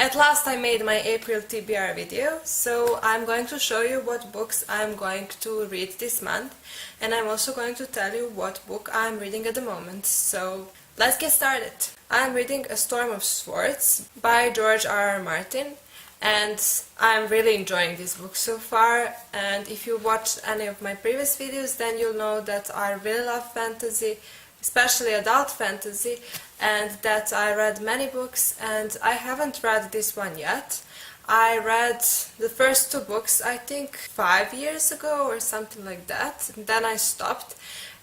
At last I made my April TBR video, so I'm going to show you what books I'm going to read this month, and I'm also going to tell you what book I'm reading at the moment. So let's get started. I'm reading A Storm of Swords by George R.R. Martin, and I'm really enjoying this book so far. And if you watched any of my previous videos, then you'll know that I really love fantasy, especially adult fantasy, and that I read many books, and I haven't read this one yet. I read the first two books, I think 5 years ago or something like that, and then I stopped,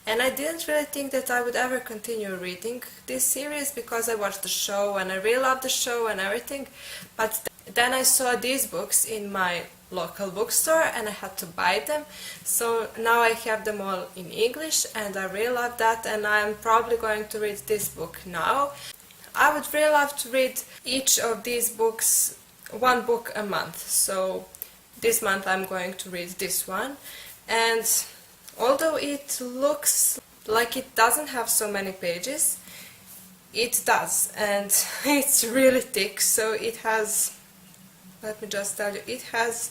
and I didn't really think that I would ever continue reading this series because I watched the show and I really loved the show and everything, but then I saw these books in my local bookstore and I had to buy them, so now I have them all in English and I really love that, and I'm probably going to read this book now. I would really love to read each of these books, one book a month, so this month I'm going to read this one. And although it looks like it doesn't have so many pages, it does, and it's really thick, so it has, let me just tell you, it has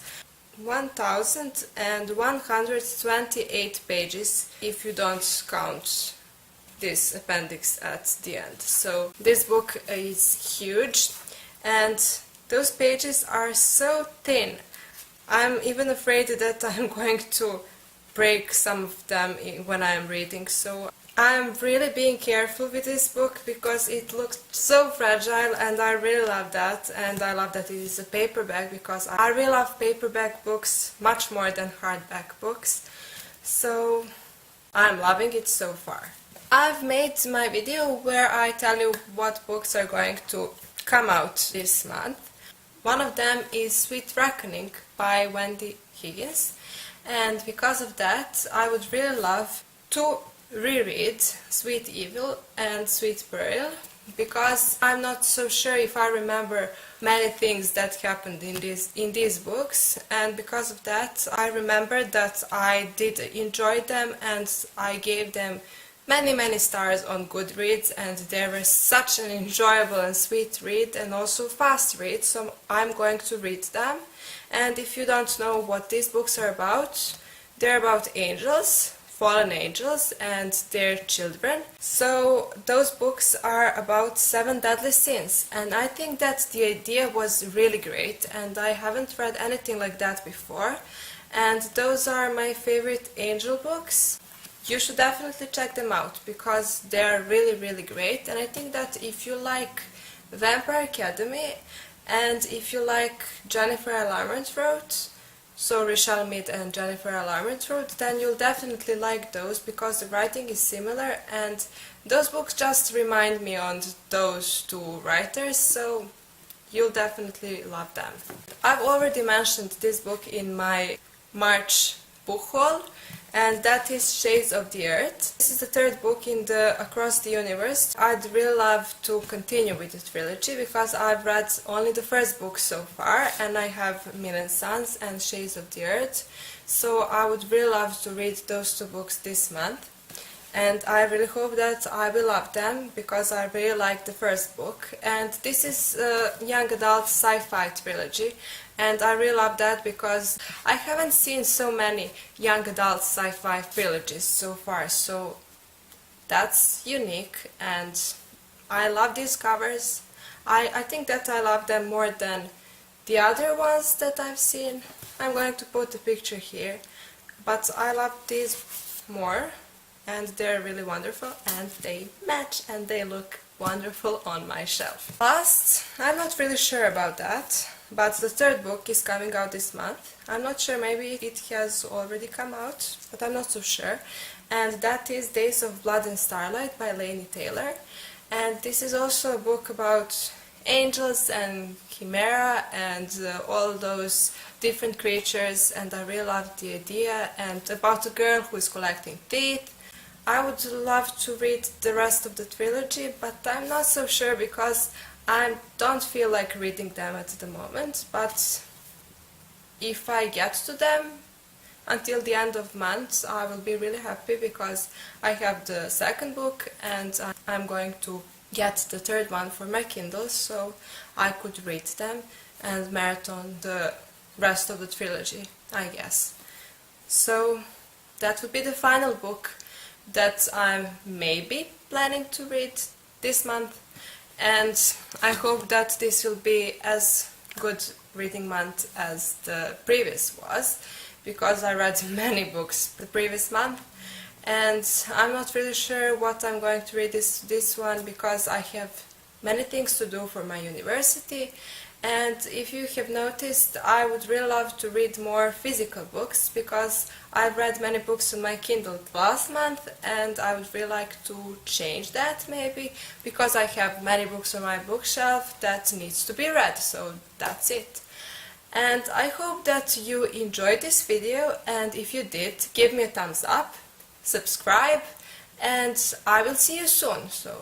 1128 pages if you don't count this appendix at the end. So this book is huge and those pages are so thin. I'm even afraid that I'm going to break some of them when I'm reading, so I'm really being careful with this book because it looks so fragile, and I really love that, and I love that it is a paperback because I really love paperback books much more than hardback books, so I'm loving it so far. I've made my video where I tell you what books are going to come out this month. One of them is Sweet Reckoning by Wendy Higgins, and because of that I would really love to reread Sweet Evil and Sweet Burial, because I'm not so sure if I remember many things that happened in these books, and because of that I remember that I did enjoy them and I gave them many stars on Goodreads, and they were such an enjoyable and sweet read and also fast read, so I'm going to read them. And if you don't know what these books are about, they're about angels, fallen angels and their children. So those books are about 7 deadly sins, and I think that the idea was really great, and I haven't read anything like that before, and those are my favorite angel books. You should definitely check them out because they're really great, and I think that if you like Vampire Academy and if you like Jennifer L. Armentrout, so Richelle Mead and Jennifer L. Armentrout, then you'll definitely like those because the writing is similar, and those books just remind me on those two writers, so you'll definitely love them. I've already mentioned this book in my March book haul, and that is Shades of the Earth. This is the third book in the Across the Universe. I'd really love to continue with the trilogy because I've read only the first book so far, and I have Million Suns and Shades of the Earth, so I would really love to read those two books this month, and I really hope that I will love them because I really like the first book. And this is a young adult sci-fi trilogy, and I really love that because I haven't seen so many young adult sci-fi trilogies so far, so that's unique, and I love these covers. I think that I love them more than the other ones that I've seen. I'm going to put a picture here, but I love these more, and they're really wonderful, and they match and they look wonderful on my shelf. Last, I'm not really sure about that, but the third book is coming out this month. I'm not sure, maybe it has already come out, but I'm not so sure. And that is Days of Blood and Starlight by Laini Taylor. And this is also a book about angels and chimera and all those different creatures, and I really love the idea, and about a girl who is collecting teeth. I would love to read the rest of the trilogy, but I'm not so sure because I don't feel like reading them at the moment, but if I get to them until the end of month, I will be really happy because I have the second book and I'm going to get the third one for my Kindle so I could read them and marathon the rest of the trilogy, I guess. So that would be the final book that I'm maybe planning to read this month, and I hope that this will be as good reading month as the previous was, because I read many books the previous month, and I'm not really sure what I'm going to read this one, because I have many things to do for my university. And if you have noticed, I would really love to read more physical books, because I've read many books on my Kindle last month, and I would really like to change that maybe, because I have many books on my bookshelf that needs to be read, so that's it. And I hope that you enjoyed this video, and if you did, give me a thumbs up, subscribe, and I will see you soon. So